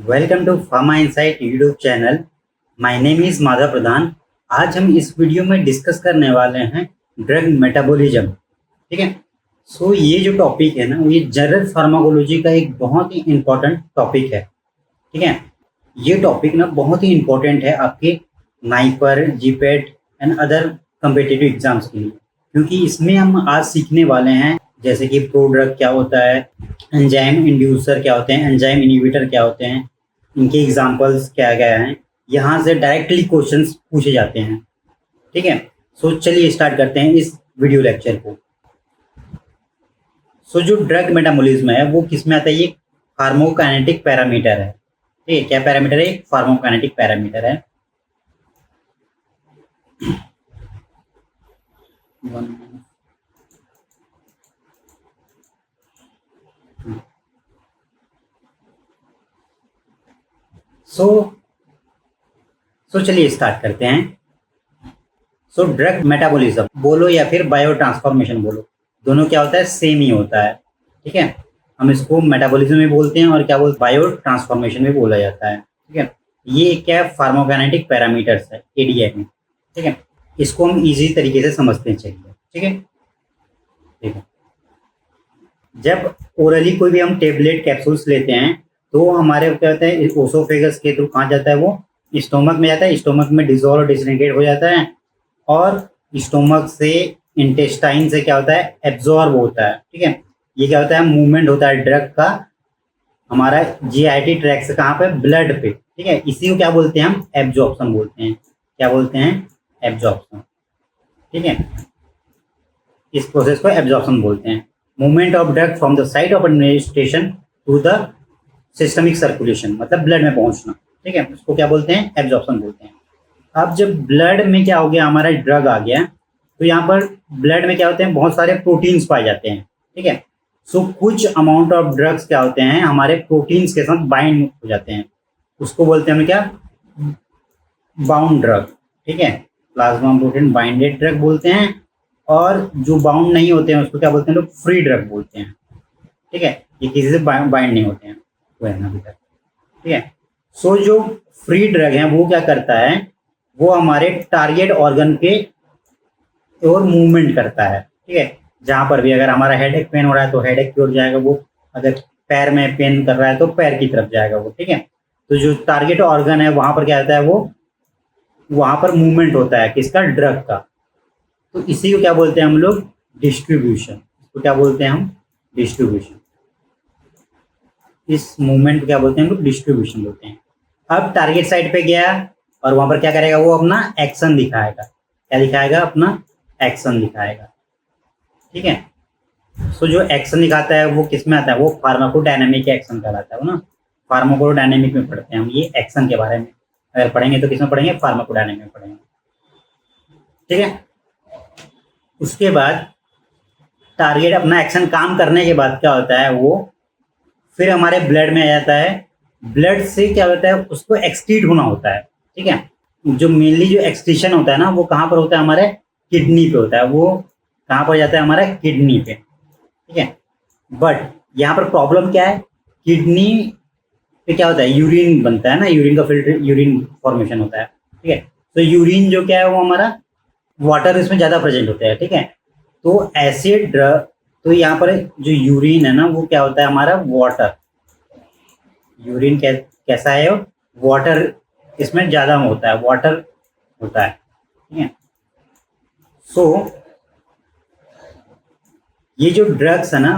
Welcome to Pharma Insight YouTube channel. My name is Madhav Pradhan. आज हम इस वीडियो में डिस्कस करने वाले हैं ड्रग मेटाबॉलिज्म। ठीक है। ये जो टॉपिक है ना, ये जनरल फार्माकोलॉजी का एक बहुत ही इम्पोर्टेंट टॉपिक है। ठीक है। ये टॉपिक ना बहुत ही इम्पोर्टेंट है आपके NIPER, GPAT and other competitive exams के लिए, क्योंकि इसमें हम आज सीखने वाले हैं जैसे कि प्रोड्रग क्या होता है, एंजाइम इंड्यूसर क्या होते हैं, एंजाइम इनहिबिटर क्या होते हैं, इनके एग्जांपल्स क्या क्या हैं। यहाँ से डायरेक्टली क्वेश्चंस पूछे जाते हैं। ठीक है। चलिए स्टार्ट करते हैं इस वीडियो लेक्चर को। जो ड्रग मेटाबॉलिज्म है वो किस में आता है? ये फार्माकोकाइनेटिक पैरामीटर है। ठीक है। क्या पैरामीटर है? फार्माकोकाइनेटिक पैरामीटर है। चलिए स्टार्ट करते हैं। ड्रग मेटाबॉलिज्म बोलो या फिर बायो ट्रांसफॉर्मेशन बोलो, दोनों क्या होता है? सेम ही होता है। ठीक है। हम इसको मेटाबॉलिज्म में बोलते हैं और क्या बोलते, बायो ट्रांसफॉर्मेशन में बोला जाता है। ठीक है। ये क्या है? फार्माकोकाइनेटिक पैरामीटर्स है एडीआई में। ठीक है। इसको हम इजी तरीके से समझते चाहिए। ठीक है। ठीक है। जब ओरली कोई भी हम टेबलेट कैप्सूल्स लेते हैं तो हमारे क्या होता है, ओसोफेगस के थ्रू कहाँ जाता है? वो स्टोमक में जाता है। स्टोमक में डिसॉल्व डिसइंटीग्रेट हो जाता है और स्टोमक से इंटेस्टाइन से क्या होता है? एब्जॉर्ब होता है। ठीक है। ये क्या होता है? मूवमेंट होता है ड्रग का हमारा जीआईटी ट्रैक से कहाँ पे? ब्लड पे। ठीक है। इसी को क्या बोलते हैं? हम एब्जॉर्प्शन बोलते हैं। क्या बोलते हैं? एब्जॉर्प्शन। ठीक है। इस प्रोसेस को एब्जॉर्प्शन बोलते हैं। Movement of drug from the site of administration to the systemic circulation, मतलब ब्लड में पहुंचना। ठीक है। उसको क्या बोलते हैं? एब्जॉर्प्शन बोलते हैं। अब जब ब्लड में क्या हो गया, हमारा ड्रग आ गया, तो यहाँ पर ब्लड में क्या होते हैं? बहुत सारे प्रोटीन्स पाए जाते हैं। ठीक है। कुछ अमाउंट ऑफ ड्रग्स क्या होते हैं? हमारे प्रोटीन्स के साथ बाइंड हो जाते हैं। उसको बोलते हैं हम क्या? Bound drug. ठीक है। प्लाज्मा प्रोटीन बाइंडेड ड्रग बोलते हैं। और जो बाउंड नहीं होते हैं उसको क्या बोलते हैं? लोग फ्री ड्रग बोलते हैं। ठीक है। ये किसी से बाइंड नहीं होते हैं। ठीक है। जो फ्री ड्रग है वो क्या करता है? वो हमारे टारगेट ऑर्गन के और मूवमेंट करता है। ठीक है। जहां पर भी अगर हमारा हेडेक पेन हो रहा है तो हेडेक की ओर जाएगा वो, अगर पैर में पेन कर रहा है तो पैर की तरफ जाएगा वो। ठीक है। तो जो टारगेट ऑर्गन है वहां पर क्या होता है? वो वहां पर मूवमेंट होता है किसका? ड्रग का। तो इसी को क्या बोलते हैं हम लोग? डिस्ट्रीब्यूशन। इसको क्या बोलते हैं हम? डिस्ट्रीब्यूशन। इस मूवमेंट को क्या बोलते हैं हम लोग? डिस्ट्रीब्यूशन बोलते हैं। अब टारगेट साइट पे गया और वहां पर क्या करेगा? वो अपना एक्शन दिखाएगा। क्या दिखाएगा? अपना एक्शन दिखाएगा। ठीक है। जो एक्शन दिखाता है वो किस में आता है? वो फार्माकोडायनेमिक एक्शन कहलाता है ना। फार्माकोडायनेमिक में पढ़ते हैं हम ये एक्शन के बारे में। अगर पढ़ेंगे तो किसमें पढ़ेंगे? फार्माकोडायनेमिक में पढ़ेंगे। ठीक है। उसके बाद टारगेट अपना एक्शन काम करने के बाद क्या होता है? वो फिर हमारे ब्लड में आ जाता है। ब्लड से क्या होता है? उसको एक्सक्रीट होना होता है। ठीक है। जो मेनली जो एक्सक्रीशन होता है ना, वो कहाँ पर होता है? हमारे किडनी पे होता है। वो कहाँ पर जाता है? हमारा किडनी पे। ठीक है। बट यहाँ पर प्रॉब्लम क्या है? किडनी पे क्या होता है? यूरिन बनता है ना, यूरिन का फिल्टर, यूरिन फॉर्मेशन होता है। ठीक है। यूरिन जो क्या है वो हमारा वाटर इसमें ज्यादा प्रेजेंट होता है। ठीक है। तो एसिड ड्रग, तो यहाँ पर जो यूरिन है ना वो क्या होता है? हमारा वाटर। यूरिन कैसा है? वाटर इसमें ज्यादा होता है, वाटर होता है। ठीक है। ये जो ड्रग्स है ना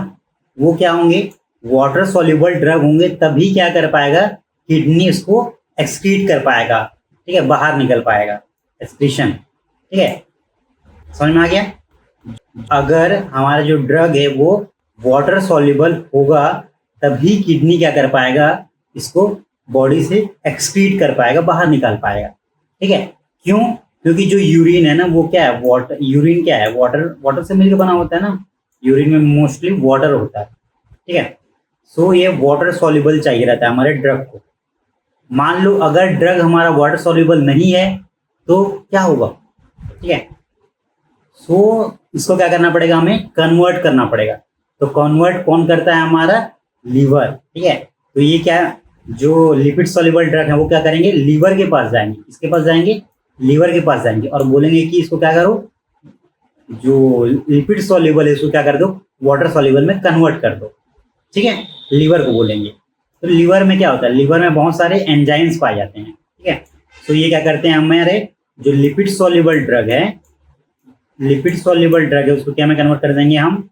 वो क्या होंगे? वाटर सॉल्युबल ड्रग होंगे, तभी क्या कर पाएगा? किडनी इसको एक्सक्रीट कर पाएगा। ठीक है। बाहर निकल पाएगा, एक्सक्रीशन। ठीक है। समझ में आ गया? अगर हमारा जो ड्रग है वो वाटर सॉल्युबल होगा तभी किडनी क्या कर पाएगा? इसको बॉडी से एक्सक्रीट कर पाएगा, बाहर निकाल पाएगा। ठीक है। क्यों? क्योंकि जो यूरिन है ना वो क्या है? वाटर। यूरिन क्या है? वाटर से मिलकर बना होता है ना। यूरिन में मोस्टली वाटर होता है। ठीक है। ये वाटर सॉल्युबल चाहिए रहता है हमारे ड्रग को। मान लो अगर ड्रग हमारा वाटर सॉल्युबल नहीं है तो क्या होगा? ठीक है। इसको क्या करना पड़ेगा? हमें कन्वर्ट करना पड़ेगा। तो कन्वर्ट कौन करता है? हमारा लीवर। ठीक है। तो ये क्या जो लिपिड सॉल्युबल ड्रग है वो क्या करेंगे, लीवर के पास जाएंगे, किसके पास जाएंगे, लीवर के पास जाएंगे और बोलेंगे कि इसको क्या करो, जो लिपिड सॉल्युबल है इसको क्या कर दो, वाटर सॉल्युबल में कन्वर्ट कर दो। ठीक है, लीवर को बोलेंगे। तो लीवर में क्या होता है, लीवर में बहुत सारे एंजाइम्स पाए जाते हैं। ठीक है, तो ये क्या करते हैं, हमारे जो लिपिड सॉल्युबल ड्रग है, लिपिड सॉल्युबल ड्रग है उसको क्या में कन्वर्ट कर देंगे, हम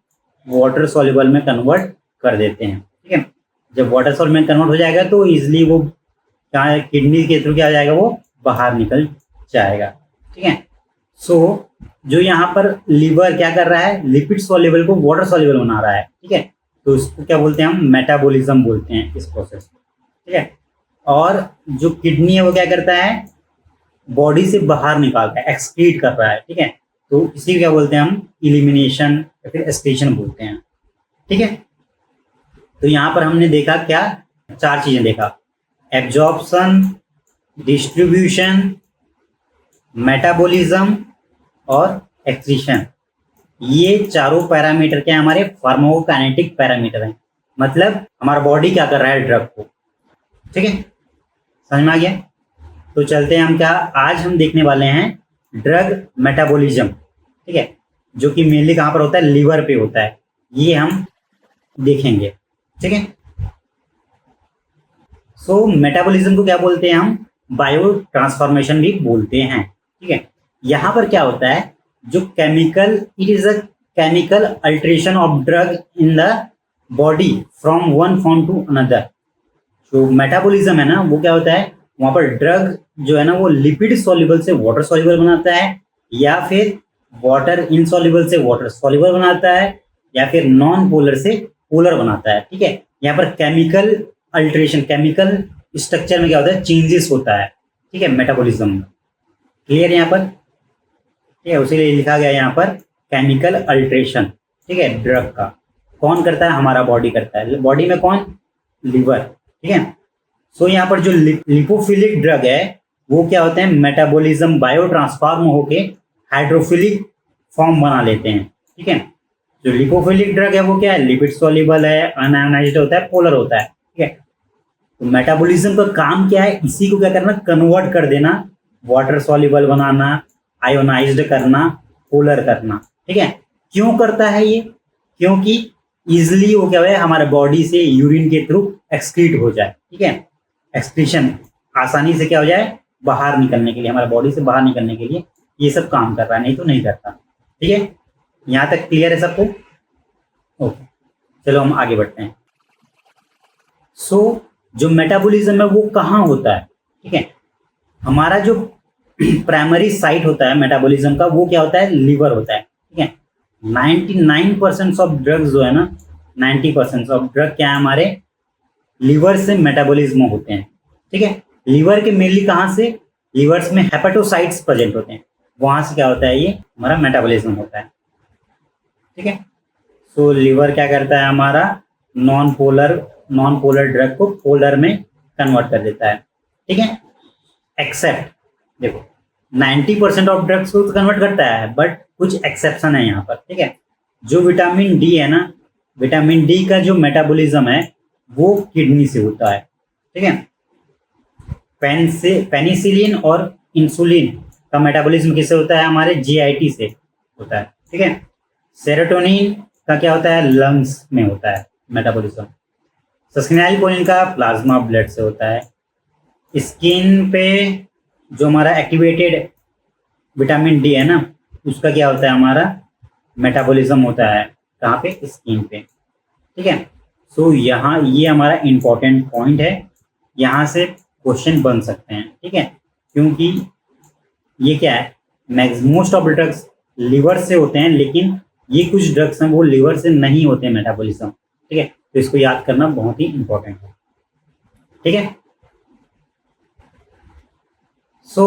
वाटर सॉल्युबल में कन्वर्ट कर देते हैं। ठीक है, जब वाटर सॉल्युबल में कन्वर्ट हो जाएगा तो इजिली वो क्या किडनी के थ्रू क्या हो जाएगा, वो बाहर निकल जाएगा। ठीक है, सो जो यहाँ पर लीवर क्या कर रहा है, लिपिड सॉल्युबल को वाटर सॉल्युबल बना रहा है। ठीक है, तो इसको क्या बोलते हैं, हम मेटाबॉलिज्म बोलते हैं इस प्रोसेस को। ठीक है, और जो किडनी है वो क्या करता है, बॉडी से बाहर निकालता है, एक्सक्रीट कर रहा है। ठीक है, तो इसी क्या बोलते हैं हम, इलिमिनेशन या फिर एक्सक्रीशन बोलते हैं। ठीक है, तो यहाँ पर हमने देखा क्या, 4 चीजें देखा, एब्जॉर्प्शन, डिस्ट्रीब्यूशन, मेटाबॉलिज्म और एक्सक्रीशन। ये चारों पैरामीटर क्या हमारे फार्माकोकाइनेटिक पैरामीटर हैं, मतलब हमारा बॉडी क्या कर रहा है ड्रग को। ठीक है, समझ में आ गया। तो चलते हैं हम क्या, आज हम देखने वाले हैं ड्रग मेटाबॉलिज्म। ठीक है, जो कि मेनली कहाँ पर होता है, लीवर पे होता है, ये हम देखेंगे। ठीक है, सो मेटाबॉलिज्म को क्या बोलते हैं हम, बायो ट्रांसफॉर्मेशन भी बोलते हैं। ठीक है, यहाँ पर क्या होता है, जो chemical, it is a chemical alteration of drug in the body from one form to another. जो मेटाबॉलिज्म है ना वो क्या होता है, वहां पर ड्रग जो है ना वो लिपिड सॉल्युबल से वाटर सॉल्युबल बनाता है, या फिर वाटर इनसॉल्युबल से वाटर सॉल्युबल बनाता है, या फिर नॉन पोलर से पोलर बनाता है। ठीक है, यहाँ पर केमिकल अल्टरेशन, केमिकल स्ट्रक्चर में क्या होता है, चेंजेस होता है। ठीक है, मेटाबॉलिज्म में क्लियर यहाँ पर। ठीक है, उसीलिए लिखा गया यहाँ पर केमिकल अल्टरेशन। ठीक है, ड्रग का कौन करता है, हमारा बॉडी करता है। बॉडी में कौन, लीवर। ठीक है, सो यहाँ पर जो लिपोफिलिक ड्रग है वो क्या होते हैं, मेटाबॉलिज्म बायो ट्रांसफॉर्म होके हाइड्रोफिलिक फॉर्म बना लेते हैं। ठीक है, जो लिपोफिलिक ड्रग है वो क्या है, लिपिड सॉल्युबल है, अनआयोनाइज्ड होता है, पोलर होता है। ठीक है, तो मेटाबॉलिज्म का काम क्या है, इसी को क्या करना, कन्वर्ट कर देना, वाटर सॉल्युबल बनाना, आयोनाइज्ड करना, पोलर करना। ठीक है, क्यों करता है ये, क्योंकि इजिली वो क्या है हमारे बॉडी से यूरिन के थ्रू एक्सक्रीट हो जाए। ठीक है, एक्सक्रीशन आसानी से क्या हो जाए, बाहर निकलने के लिए, हमारे बॉडी से बाहर निकलने के लिए ये सब काम कर रहा है, नहीं तो नहीं करता। ठीक है, यहाँ तक क्लियर है सबको। ओके, चलो हम आगे बढ़ते हैं। सो जो मेटाबॉलिज्म है वो कहाँ होता है। ठीक है, हमारा जो प्राइमरी साइट होता है मेटाबॉलिज्म का वो क्या होता है, लीवर होता है। ठीक है, 99% ऑफ ड्रग्स जो है ना, 90% ऑफ ड्रग क्या है हमारे लीवर से मेटाबॉलिज्म होते हैं। ठीक है, लीवर के मेनली कहाँ से, लीवर्स में हेपेटोसाइट्स प्रेजेंट होते हैं, वहां से क्या होता है, ये हमारा मेटाबॉलिज्म होता है। ठीक है, सो लीवर क्या करता है, हमारा नॉन पोलर ड्रग को पोलर में कन्वर्ट कर देता है। ठीक है, एक्सेप्ट देखो 90% ऑफ ड्रग्स को कन्वर्ट करता है, बट कुछ एक्सेप्शन है यहाँ पर। ठीक है, जो विटामिन डी है ना, विटामिन डी का जो मेटाबॉलिज्म है वो किडनी से होता है। ठीक है, पेनिसिलिन और इंसुलिन का मेटाबॉलिज्म किससे होता है, हमारे जीआईटी से होता है। ठीक है, सेरोटोनिन का क्या होता है, लंग्स में होता है मेटाबॉलिज्म। सस्किनाइलकोलिन का प्लाज्मा ब्लड से होता है। स्किन पे जो हमारा एक्टिवेटेड विटामिन डी है ना, उसका क्या होता है, हमारा मेटाबॉलिज्म होता है कहाँ पे, स्किन पे। ठीक है, सो यहाँ ये हमारा इंपॉर्टेंट पॉइंट है, यहाँ से क्वेश्चन बन सकते हैं। ठीक है, क्योंकि ये क्या है, मोस्ट ऑफ ड्रग्स लिवर से होते हैं, लेकिन ये कुछ ड्रग्स हैं वो लिवर से नहीं होते हैं मेटाबॉलिज्म। ठीक है, तो इसको याद करना बहुत ही इंपॉर्टेंट है। ठीक है, सो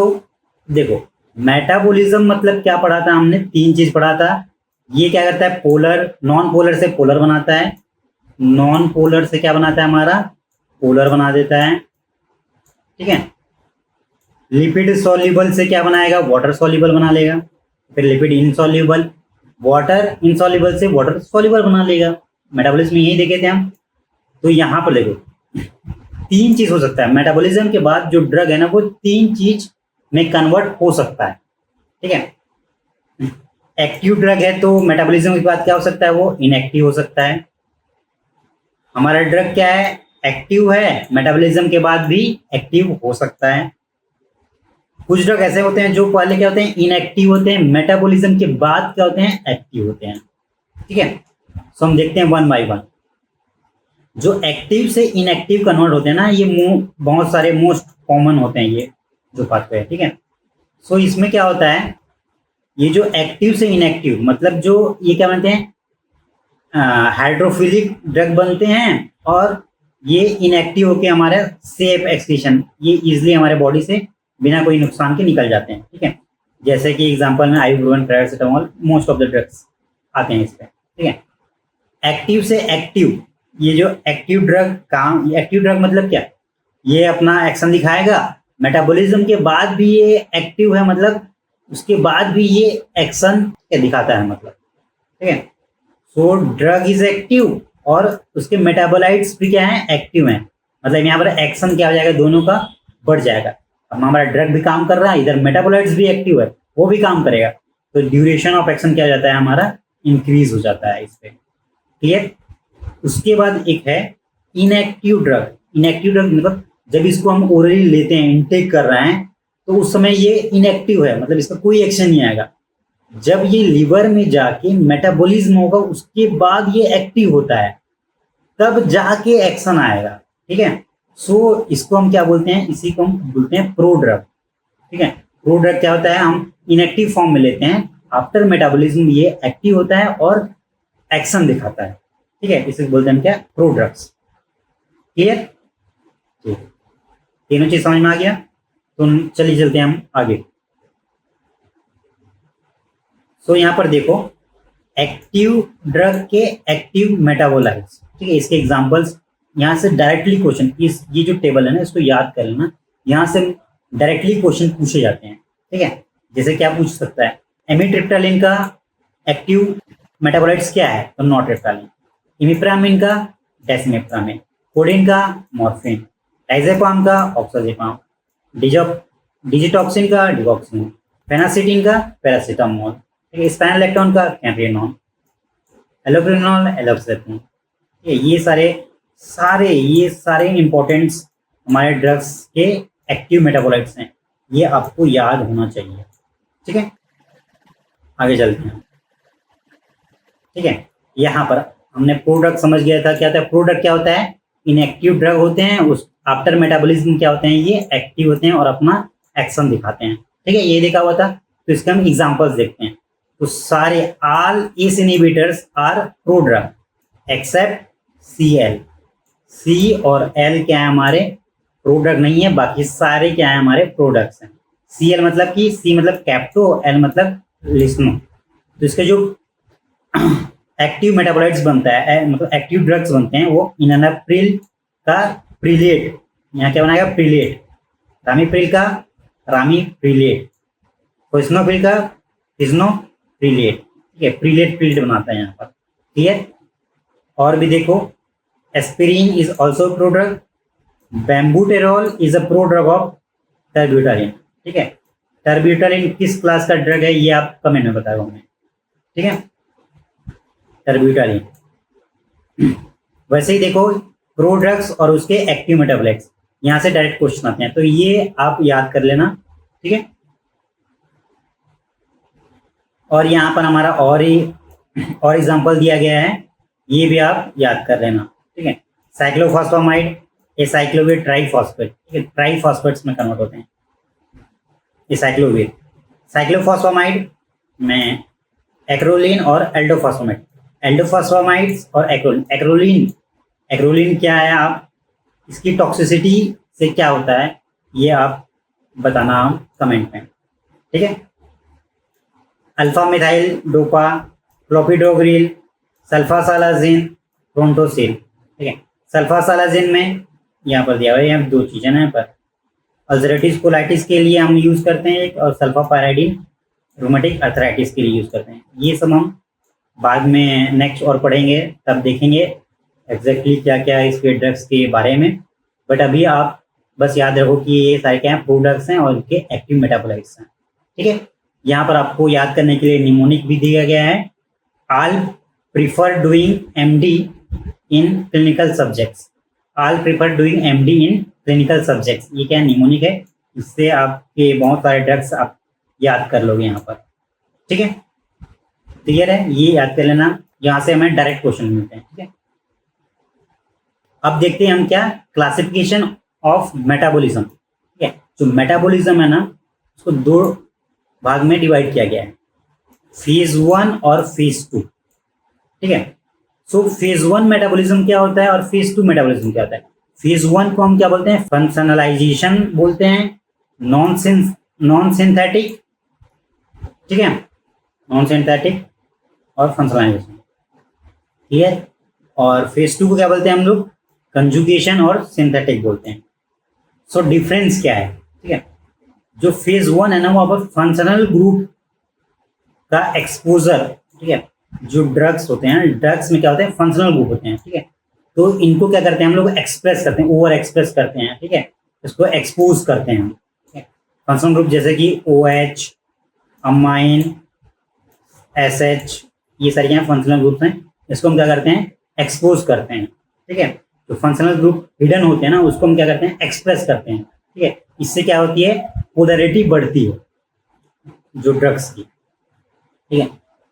देखो मेटाबॉलिज्म मतलब क्या पढ़ा था हमने, 3 चीज पढ़ा था। ये क्या करता है, पोलर, नॉन पोलर से पोलर बनाता है, नॉन पोलर से क्या बनाता है, हमारा पोलर बना देता है। ठीक है, लिपिड सॉल्युबल से क्या बनाएगा, वाटर सॉल्युबल बना लेगा, फिर लिपिड इनसॉल्युबल, वाटर इनसॉल्युबल से वाटर सॉल्युबल बना लेगा। मेटाबॉलिज्म में यही देखे थे हम। तो यहाँ पर देखो तीन चीज हो सकता है मेटाबॉलिज्म के बाद, जो ड्रग है ना वो तीन चीज में कन्वर्ट हो सकता है, ठीक है। एक्टिव ड्रग है तो मेटाबॉलिज्म के बाद क्या हो सकता है, वो इनएक्टिव हो सकता है। हमारा ड्रग क्या है, एक्टिव है, मेटाबॉलिज्म के बाद भी एक्टिव हो सकता है। कुछ ड्रग ऐसे होते हैं जो पहले क्या होते हैं, इनएक्टिव होते हैं, मेटाबॉलिज्म के बाद क्या होते हैं, एक्टिव होते हैं, ठीक है। सो हम देखते हैं वन बाय वन। जो एक्टिव से इनएक्टिव कन्वर्ट होते हैं ना, ये बहुत सारे मोस्ट कॉमन होते हैं ये जो पाथवे है, ठीक है। सो इसमें क्या होता है, ये जो एक्टिव से इनएक्टिव मतलब जो ये क्या बनते हैं, हाइड्रोफिलिक ड्रग बनते हैं, और ये इनएक्टिव होके हमारे सेफ एक्सक्रीशन, ये इजिली हमारे बॉडी से बिना कोई नुकसान के निकल जाते हैं, ठीक है। जैसे कि एग्जांपल में ibuprofen, paracetamol, most of the drugs आते हैं इस पे, ठीक है। एक्टिव से एक्टिव, ये जो एक्टिव ड्रग काम, एक्टिव ड्रग मतलब क्या, ये अपना एक्शन दिखाएगा, मेटाबॉलिज्म के बाद भी ये एक्टिव है, मतलब उसके बाद भी ये एक्शन दिखाता है, मतलब, ठीक है। सो ड्रग इज एक्टिव और उसके मेटाबोलाइट्स भी क्या है, एक्टिव हैं, मतलब यहाँ पर एक्शन क्या हो जाएगा, दोनों का बढ़ जाएगा। अब हमारा ड्रग भी काम कर रहा है, इधर मेटाबोलाइट्स भी एक्टिव है, वो भी काम करेगा, तो ड्यूरेशन ऑफ एक्शन क्या हो जाता है, हमारा इंक्रीज हो जाता है इस पे, क्लियर। उसके बाद एक है इनएक्टिव ड्रग। इनएक्टिव ड्रग मतलब जब इसको हम ओरली लेते हैं, इनटेक कर रहे हैं, तो उस समय ये इनएक्टिव है, मतलब इसका कोई एक्शन नहीं आएगा। जब ये लीवर में जाके मेटाबॉलिज्म होगा, उसके बाद ये एक्टिव होता है, तब जाके एक्शन आएगा, ठीक है। सो इसको हम क्या बोलते हैं, इसी को हम बोलते हैं प्रो ड्रग, ठीक है। प्रो ड्रग क्या होता है, हम इनएक्टिव फॉर्म में लेते हैं, आफ्टर मेटाबॉलिज्म ये एक्टिव होता है और एक्शन दिखाता है, ठीक है। इसे बोलते हैं क्या, प्रो ड्रग्स, क्लियर। तीनों चीज समझ में आ गया, तो चलिए चलते हैं हम आगे। सो यहाँ पर देखो, एक्टिव ड्रग के एक्टिव मेटाबोलाइट्स, ठीक है। इसके एग्जांपल्स यहाँ से डायरेक्टली क्वेश्चन, इस ये जो टेबल है ना, इसको याद कर लेना, यहाँ से डायरेक्टली क्वेश्चन पूछे जाते हैं, ठीक है। जैसे क्या पूछ सकता है, एमिट्रिप्टालिन का एक्टिव मेटाबोलाइट्स क्या है, तो नॉर्ट्रिप्टालिन। इमिप्रामिन का डेसिमिप्रामिन, कोडिन का मॉर्फिन, डाइजेपाम का ऑक्साजेपाम, डिजिटॉक्सिन का डिगॉक्सिन, फेनासिटिन का पैरासिटामोल, स्पाइनोलेक्टोन का कैम्प्रिनोन, एलोप्रिनोल एलोप्रेसिन। ये सारे इंपॉर्टेंट्स हमारे ड्रग्स के एक्टिव मेटाबोलाइट्स हैं, ये आपको याद होना चाहिए, ठीक है। आगे चलते हैं, ठीक है। यहाँ पर हमने प्रोडक्ट समझ गया था, क्या था प्रोडक्ट, क्या होता है, इनएक्टिव ड्रग होते हैं, उस आफ्टर मेटाबॉलिज्म क्या होते हैं, ये एक्टिव होते हैं और अपना एक्शन दिखाते हैं, ठीक है। ये देखा हुआ था, तो इसका हम एग्जांपल्स देखते हैं। तो सारे all ACE inhibitors are prodrug except Cl, C और L क्या है, हमारे प्रोडक्ट नहीं है, बाकी सारे क्या है, हमारे प्रोडक्ट्स हैं। Cl मतलब कि C मतलब कैप्टो, L मतलब लिस्नो। तो इसके जो एक्टिव मेटाबोलाइट्स बनता है, मतलब एक्टिव ड्रग्स बनते हैं, वो इनएनाप्रिल का प्रिलेट, यहाँ क्या बनाएगा, प्रिलेट, रामीप्रिल का रामी प्रिलेट, फिस्नोप्रिल का फिस्नो प्रिलेट, ठीक है। प्रिलेट बनाता है यहाँ पर, क्लियर। और भी देखो, aspirin is also prodrug, bambuterol is a prodrug of terbutaline, ठीक है। टर्ब्यूटालिन किस क्लास का ड्रग है, ये आप कमेंट में बताओ हमें, ठीक है। टर्ब्यूटालिन। वैसे ही देखो, प्रोड्रग्स और उसके एक्टिव मेटाबोलाइट्स, यहाँ से डायरेक्ट क्वेश्चन आते हैं, तो ये आप याद कर लेना, ठीक है। और यहाँ पर हमारा और एग्जांपल दिया गया है, ये भी आप याद कर लेना, ठीक है। साइक्लोफॉस्फामाइड, ये साइक्लोवेट ट्राइफॉस्फेट, ठीक है, ट्राइफॉस्फेट्स में कन्वर्ट होते हैं ये साइक्लोवेट। साइक्लोफॉस्फामाइड में एक्रोलिन और एल्डोफॉस्फामाइड, एल्डोफॉस्फामाइड्स और एक्रोलिन। एक्रोलिन क्या है, आप इसकी टॉक्सिसिटी से क्या होता है, ये आप बताना कमेंट में, ठीक है। अल्फा मिथाइल डोपा, क्लोपिडोग्रिल, सल्फासालाजिन, प्रोंटोसिल, ठीक है। सल्फासालाजिन में यहाँ पर दिया हुआ है, यहाँ दो चीज़ें ना, यहाँ पर अल्सरेटिव कोलाइटिस के लिए हम यूज़ करते हैं एक, और सल्फापायराइडिन रूमेटिक अर्थराइटिस के लिए यूज़ करते हैं। ये सब हम बाद में नेक्स्ट और पढ़ेंगे, तब देखेंगे एग्जैक्टली क्या क्या है इसके ड्रग्स के बारे में, बट अभी आप बस याद रखो कि ये सारे क्या हैं, प्रोडक्ट्स हैं और इनके एक्टिव मेटाबोलाइट्स हैं। ठीक है, यहाँ पर आपको याद करने के लिए निमोनिक भी दिया गया है। All prefer doing MD in clinical subjects. All prefer doing MD in clinical subjects, ये क्या निमोनिक है, इससे आपके बहुत सारे ड्रग्स आप याद कर लोगे यहाँ पर। ठीक है, क्लियर है, ये याद कर लेना, यहाँ से हमें डायरेक्ट क्वेश्चन मिलते हैं। ठीक है, अब देखते हैं हम क्या, क्लासिफिकेशन ऑफ मेटाबॉलिज्म। ठीक है, जो मेटाबॉलिज्म है ना, उसको दो भाग में डिवाइड किया गया है, फेज 1 और फेज 2। ठीक है, सो फेज 1 मेटाबॉलिज्म क्या होता है और फेज 2 मेटाबॉलिज्म क्या होता है। फेज 1 को हम क्या बोलते हैं, फंक्शनलाइजेशन बोलते हैं, नॉन सिंथेटिक। ठीक है, नॉन सिंथेटिक और फंक्शनलाइजेशन, क्लियर। और फेज 2 को क्या बोलते हैं हम लोग, कंजुगेशन और सिंथेटिक बोलते हैं। सो डिफरेंस क्या है। ठीक है, जो फेज 1 है ना, वहां पर फंक्शनल ग्रुप का एक्सपोजर। ठीक है, जो ड्रग्स होते हैं, ड्रग्स में क्या होते हैं, फंक्शनल ग्रुप होते हैं। ठीक है, तो इनको क्या करते हैं हम लोग, एक्सप्रेस करते हैं, ओवर एक्सप्रेस करते हैं। ठीक है, इसको एक्सपोज करते हैं हम। ठीक है, फंक्शनल ग्रुप जैसे कि OH, अमाइन, SH, ये सारी क्या फंक्शनल ग्रुप्स हैं, इसको हम क्या करते हैं, एक्सपोज करते हैं। ठीक है, तो फंक्शनल ग्रुप हिडन होते हैं ना, उसको हम क्या करते हैं, एक्सप्रेस करते हैं। ठीक है, इससे क्या होती है, पोलैरिटी बढ़ती है जो ड्रग्स की। ठीक है,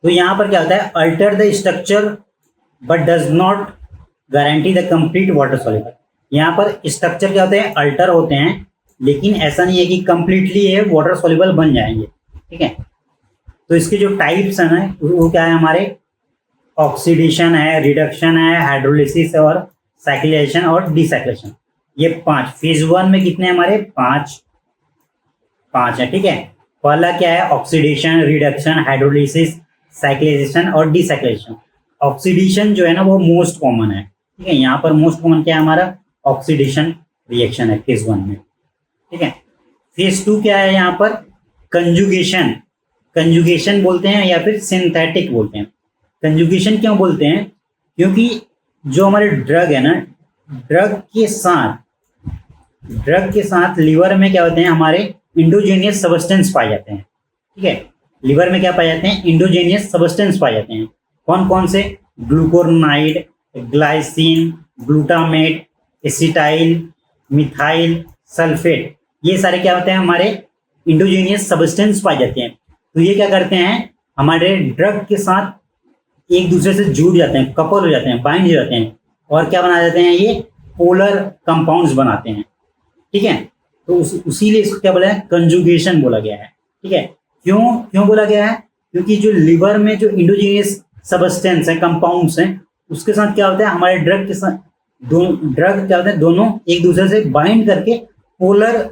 तो यहाँ पर क्या होता है, alter the structure but does not guarantee the complete water soluble. यहाँ पर स्ट्रक्चर क्या होते हैं, अल्टर होते हैं, लेकिन ऐसा नहीं है कि कंप्लीटली ये वाटर सॉल्युबल बन जाएंगे। ठीक है, तो इसके जो टाइप्स हैं ना, वो क्या है हमारे, ऑक्सीडेशन है, रिडक्शन है, हाइड्रोलिसिस और साइक्लिजेशन और डिसाइक्लेशन। ये 5 फेज 1 में कितने हमारे, 5 है। ठीक है, पहला क्या है, ऑक्सीडेशन, रिडक्शन, हाइड्रोलिसिस, साइक्लिजेशन और डिसाइक्लेशन। ऑक्सीडेशन जो है ना, वो मोस्ट कॉमन है। ठीक है, यहाँ पर मोस्ट कॉमन क्या है हमारा, ऑक्सीडेशन रिएक्शन है फेज 1 में। ठीक है, फेज 2 क्या है यहाँ पर, कंजुगेशन। कंजुगेशन बोलते हैं या फिर सिंथेटिक बोलते हैं। कंजुगेशन क्यों बोलते हैं, क्योंकि जो हमारे ड्रग है ना, ड्रग के साथ लिवर में क्या होते हैं, हमारे इंडोजेनियस सबस्टेंस पाए जाते हैं। ठीक है, लिवर में क्या पाए जाते हैं, इंडोजेनियस सबस्टेंस पाए जाते हैं। कौन कौन से, glucuronide, glycine, glutamate, acetyl, methyl, sulphate, ये सारे क्या होते हैं, हमारे इंडोजेनियस सबस्टेंस पाए जाते हैं। तो ये क्या करते हैं, हमारे ड्रग के साथ एक दूसरे से जुड़ जाते हैं, कपल हो जाते हैं, बाइंड हो जाते हैं, और क्या बना जाते हैं, ये पोलर कंपाउंड्स बनाते हैं। ठीक है, तो उसीलिए इसको क्या बोला है, कंजुगेशन बोला गया है। ठीक है, क्यों बोला गया है, क्योंकि जो लिवर में जो इंडोजेनियस सबस्टेंस है, कंपाउंड्स हैं, उसके साथ क्या होता है, हमारे ड्रग के साथ ड्रग क्या होते हैं, दोनों एक दूसरे से बाइंड करके पोलर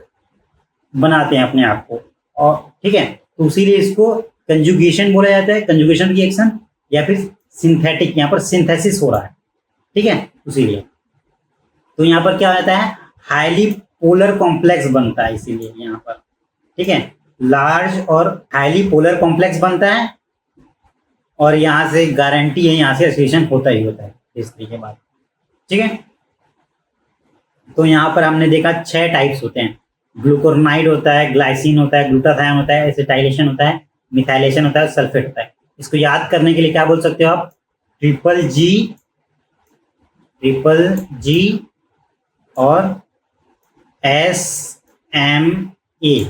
बनाते हैं अपने आप को। और ठीक है, तो उसीलिए इसको कंजुगेशन बोला जाता है, कंजुगेशन रिएक्शन, या फिर सिंथेटिक, यहाँ पर सिंथेसिस हो रहा है। ठीक है, उसीलिए तो यहाँ पर क्या होता है, हाईली पोलर कॉम्प्लेक्स बनता है, इसीलिए यहाँ पर। ठीक है, लार्ज और हाईली पोलर कॉम्प्लेक्स बनता है, और यहाँ से गारंटी है, यहाँ से एसोसिएशन होता ही होता है इस तरीके के बाद। ठीक है, तो यहाँ पर हमने देखा 6 टाइप्स होते हैं, ग्लूकोनाइड होता है, ग्लाइसिन होता है, ग्लूटाथायोन होता है, एसिटाइलेशन होता है, मिथाइलेशन होता है, सल्फेट होता है। इसको याद करने के लिए क्या बोल सकते हो आप, ट्रिपल जी और SMA,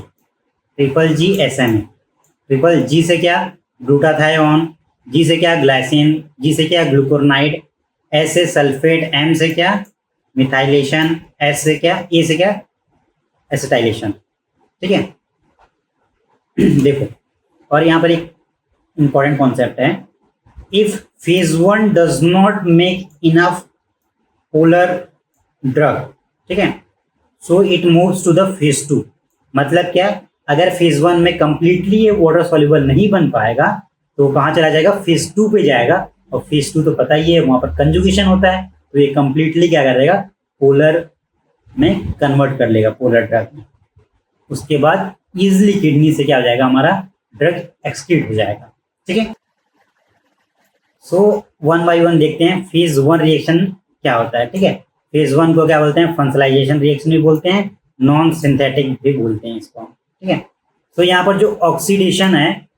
ट्रिपल जी SMA। ट्रिपल जी से क्या, ग्लूटाथायोन, जी से क्या, ग्लाइसिन, जी से क्या, ग्लूकोनाइड, S से सल्फेट, M से क्या, मिथाइलेशन, S से क्या, A से क्या, एसिटाइलेशन। ठीक है, देखो, और यहाँ पर एक इंपॉर्टेंट कॉन्सेप्ट है, if phase 1 does not make enough polar drug, ठीक है, so it moves to the phase 2। मतलब क्या, अगर फेज 1 में कंप्लीटली ये वाटर सॉल्युबल नहीं बन पाएगा, तो कहाँ चला जाएगा, फेज 2 पे जाएगा। और फेज 2 तो पता ही है, वहां पर कंजुगेशन होता है, तो ये कंप्लीटली क्या कर देगा, पोलर में कन्वर्ट कर लेगा, पोलर ड्रग में। उसके बाद इजिली किडनी से क्या हो जाएगा, हमारा ड्रग एक्सक्रीट हो जाएगा। ठीक है, सो 1 बाय 1 देखते हैं फेज 1 रिएक्शन क्या होता है। ठीक है, फेज 1 को क्या बोलते हैं, फंक्शनलाइजेशन रिएक्शन भी बोलते हैं, नॉन सिंथेटिक भी बोलते हैं इसको, ठीक है। तो यहाँ पर जो ऑक्सीडेशन है,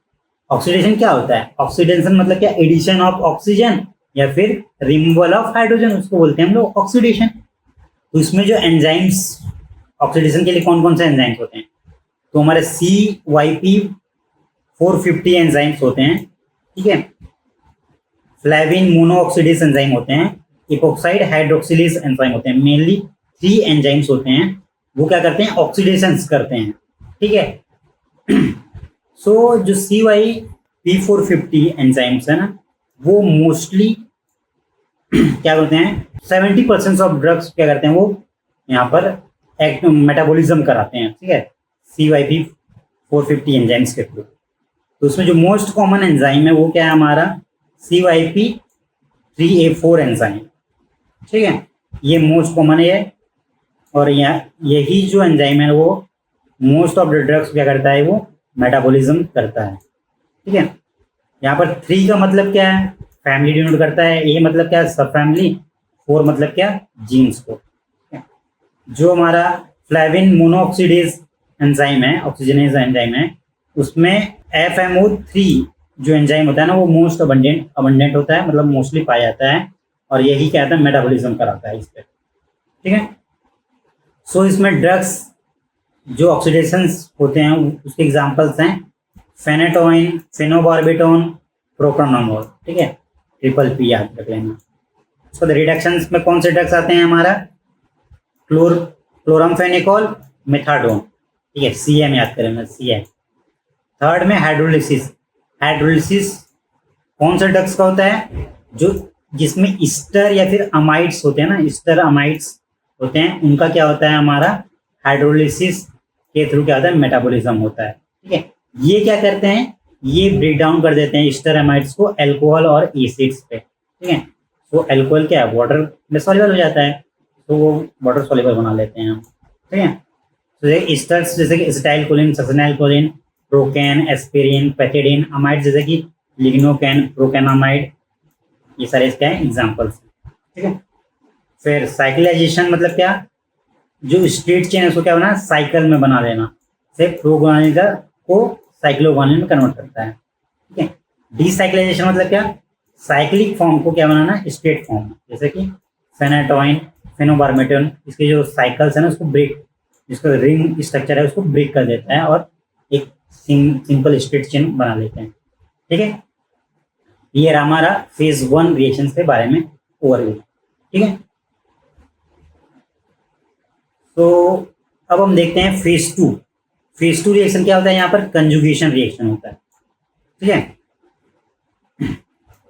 ऑक्सीडेशन क्या होता है, ऑक्सीडेशन मतलब क्या, एडिशन ऑफ ऑक्सीजन या फिर रिमूवल ऑफ हाइड्रोजन, उसको बोलते हैं हम लोग ऑक्सीडेशन। तो इसमें जो एंजाइम्स ऑक्सीडेशन के लिए कौन कौन से एंजाइम्स होते हैं, तो हमारे CYP450 एंजाइम्स होते हैं, ठीक है। फ्लेविन मोनोऑक्सीडेज एंजाइम होते हैं, इपोक्साइड हाइड्रोक्सिलेज एंजाइम होते हैं। मेनली 3 एंजाइम्स होते हैं, वो क्या करते हैं, ऑक्सीडेशन करते हैं, ठीक है। सो जो CYP450 एंजाइम्स है ना, वो मोस्टली क्या करते हैं, 70% ऑफ ड्रग्स क्या करते हैं, वो यहाँ पर मेटाबॉलिज्म कराते हैं, ठीक है, CYP450 एंजाइम्स के थ्रू। तो उसमें जो मोस्ट कॉमन एंजाइम है वो क्या है हमारा, CYP3A4 एंजाइम, ठीक है, ये मोस्ट कॉमन है। और यही जो एंजाइम है वो मोस्ट ऑफ द ड्रग्स क्या करता है, वो मेटाबॉलिज्म करता है, ठीक है। यहाँ पर 3 का मतलब क्या है, फैमिली डिनोट करता है, A मतलब क्या है, सब फैमिली, 4 मतलब क्या, जीन्स को। जो हमारा फ्लेविन मोनोऑक्सीडेज एंजाइम है, ऑक्सीजनेज एंजाइम है, उसमें FMO3 जो एंजाइम होता है ना, वो मोस्ट अबंडेंट होता है, मतलब मोस्टली पाया जाता है, और यही क्या होता है, मेटाबॉलिज्म कराता है इस पर, ठीक है। सो इसमें ड्रग्स जो ऑक्सीडेशंस होते हैं उसके एग्जांपल्स हैं फेनेटोइन, फेनोबार्बिटोन, प्रोप्रानोलोल, ठीक है, PP याद रख लेना। उसके बाद रिडक्शंस में कौन से ड्रग्स आते हैं हमारा, क्लोरामफेनिकोल, मेथाडोन, ठीक है, CM याद करें, CM। थर्ड में हाइड्रोलिसिस। हाइड्रोलिसिस कौन सा ड्रग्स का होता है, जो जिसमें ईस्टर या फिर अमाइड्स होते हैं ना, ईस्टर अमाइड्स होते हैं, उनका क्या होता है हमारा, हाइड्रोलिसिस के थ्रू क्या होता है, मेटाबॉलिज्म होता है, ठीक है। ये क्या करते हैं, ये ब्रेक डाउन कर देते हैं ईस्टर अमाइड्स को अल्कोहल और एसिड्स पे, ठीक है। तो अल्कोहल क्या है, वाटर में सॉल्युबल हो जाता है, तो वो वाटर सॉल्युबल बना लेते हैं हम, ठीक है। तो ईस्टर्स जैसे कि acetyl choline, sulfonyl choline, procaine, aspirin, pethidine, amide जैसे कि लिग्नोकेन, प्रोकेनामाइड, ये सारे इसके एग्जांपल्स, ठीक है। फिर साइक्लाइजेशन मतलब क्या, जो स्ट्रेट चेन है उसको क्या बना, साइकिल में बना देना, से प्रोगोनिल को साइक्लोगोनिल में कन्वर्ट करता है, ठीक है। डीसाइक्लाइजेशन मतलब क्या, साइक्लिक फॉर्म को क्या बनाना, स्ट्रेट फॉर्म, जैसे कि फेनेटोइन, फेनोबार्बिटोन, इसके जो साइकिल्स है ना उसको ब्रेक, जिसका रिंग स्ट्रक्चर है उसको ब्रेक कर देता है और एक सिंपल स्ट्रेट चेन बना लेते हैं, ठीक है। ये हमारा फेज 1 रिएक्शन के बारे में ओवरव्यू, ठीक है। तो अब हम देखते हैं फेज 2। फेज 2 रिएक्शन क्या होता है, यहाँ पर कंजुगेशन रिएक्शन होता है, ठीक है।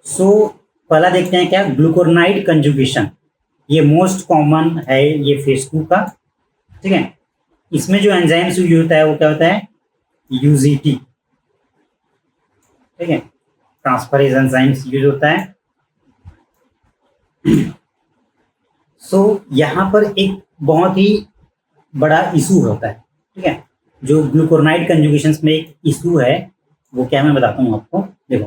सो पहला देखते हैं क्या, ग्लूकोनाइड कंजुगेशन, ये मोस्ट कॉमन है ये फेज 2 का, ठीक है। इसमें जो एंजाइम्स यूज होता है वो क्या होता है, UGT, ठीक है, ट्रांसफरेज एंजाइम्स यूज होता है। सो यहाँ पर एक बहुत ही बड़ा इशू होता है, ठीक है। जो ग्लूकोनाइड कंजुगेशन में एक इशू है वो क्या, मैं बताता हूँ आपको। देखो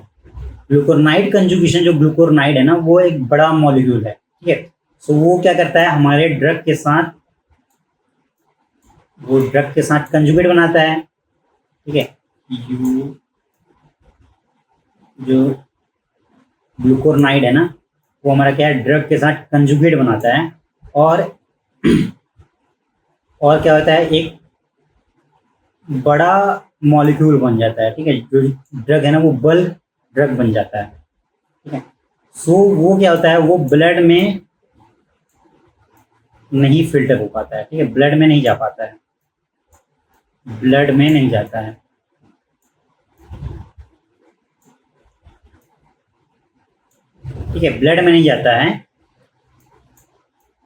ग्लूकोनाइड कंजुगेशन, जो ग्लूकोनाइड है ना वो एक बड़ा मॉलिक्यूल है, ठीक है। सो वो क्या करता है, हमारे ड्रग के साथ, वो ड्रग के साथ कंजुगेट बनाता है, ठीक है। जो ग्लूकोनाइड है ना वो हमारा क्या है, ड्रग के साथ कंजुगेट बनाता है, और क्या होता है, एक बड़ा मॉलिक्यूल बन जाता है, ठीक है। जो ड्रग है ना वो बल्क ड्रग बन जाता है, ठीक है। सो वो क्या होता है, वो ब्लड में नहीं फिल्टर हो पाता है, ठीक है, ब्लड में नहीं जा पाता है, ब्लड में नहीं जाता है, ठीक है, ब्लड में नहीं जाता है,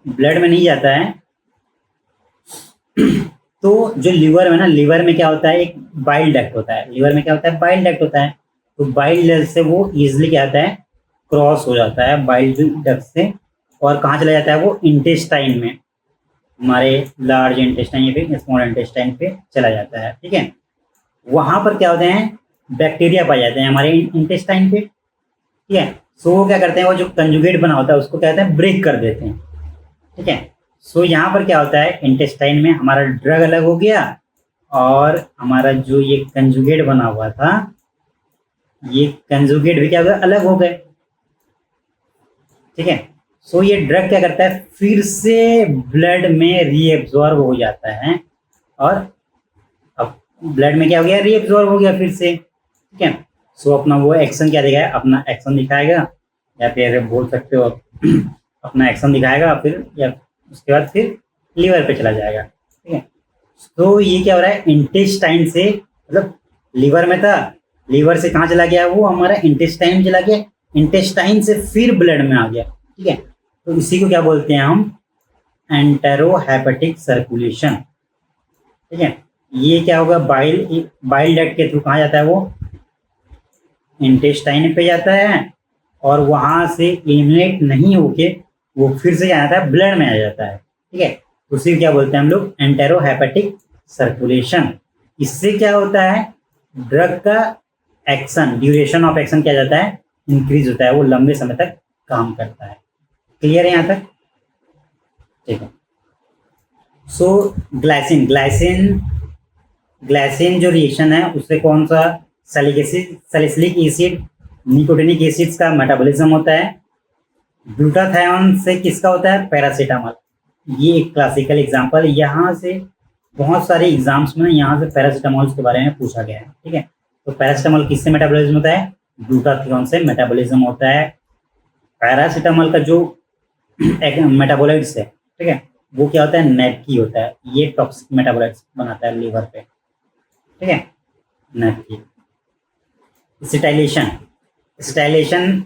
ब्लड में नहीं जाता है। तो जो लीवर में ना, लीवर में क्या होता है, एक बाइल डक्ट होता है, लीवर में क्या होता है, बाइल डक्ट होता है। तो बाइल डक्ट से वो इजिली क्या होता है, क्रॉस हो जाता है बाइल डक्ट से, और कहाँ चला जाता है वो, इंटेस्टाइन में, हमारे लार्ज इंटेस्टाइन या फिर स्मॉल इंटेस्टाइन पे चला जाता है, ठीक है। वहां पर क्या होते हैं, बैक्टीरिया पाए जाते हैं हमारे इंटेस्टाइन पे, ठीक है। सो वो क्या करते हैं, वो जो कंजुगेट बना होता है उसको क्या कहते हैं, ब्रेक कर देते हैं, ठीक है। सो यहाँ पर क्या होता है, इंटेस्टाइन में हमारा ड्रग अलग हो गया और हमारा जो ये कंजुगेट बना हुआ था, ये कंजुगेट भी क्या हो गया, अलग हो गए। ठीक है। सो ये ड्रग क्या करता है, फिर से ब्लड में रीएब्जॉर्ब हो जाता है और अब ब्लड में क्या हो गया, रीएब्जॉर्ब हो गया फिर से। ठीक है। सो अपना वो एक्शन क्या दिखाएगा, अपना एक्शन दिखाएगा, या फिर बोल सकते हो अपना एक्शन दिखाएगा, फिर या उसके बाद फिर लीवर पे चला जाएगा। ठीक है। तो ये क्या हो रहा है, इंटेस्टाइन से, मतलब लीवर में था, लीवर से कहाँ चला गया, वो हमारा इंटेस्टाइन में चला गया, इंटेस्टाइन से फिर ब्लड में आ गया। ठीक है। तो इसी को क्या बोलते हैं हम, एंटेरोहेपेटिक सर्कुलेशन। ठीक है। ये क्या होगा, बाइल डक्ट के थ्रू कहाँ जाता है, वो इंटेस्टाइन पे जाता है और वहां से एलिमिनेट नहीं होके वो फिर से क्या जाता है, ब्लड में आ जाता है। ठीक है। उसी को क्या बोलते हैं हम लोग, एंटेरोहेपेटिक सर्कुलेशन। इससे क्या होता है, ड्रग का एक्शन, ड्यूरेशन ऑफ एक्शन क्या जाता है, इंक्रीज होता है, वो लंबे समय तक काम करता है। क्लियर है यहाँ तक? ठीक है। सो ग्लाइसिन जो रिएक्शन है उससे कौन सा, सैलिसिलिक एसिड, निकोटिनिक एसिड्स का मेटाबॉलिज्म होता है। ग्लूटाथायोन से किसका होता है, पैरासीटामॉल। ये एक क्लासिकल एग्जांपल, यहाँ से बहुत सारे एग्जाम्स में यहाँ से पैरासीटामॉल के बारे में पूछा गया है। ठीक है। तो पैरासीटामॉल किससे मेटाबॉलिज्म होता है, ग्लूटाथियोन से मेटाबॉलिज्म होता है। पैरासीटामॉल का जो मेटाबोलाइट्स है, ठीक है, वो क्या होता है, नैपकी होता है। ये टॉक्सिक मेटाबोलाइट्स बनाता है लीवर पे। ठीक है, नैपकी। स्टाइलेशन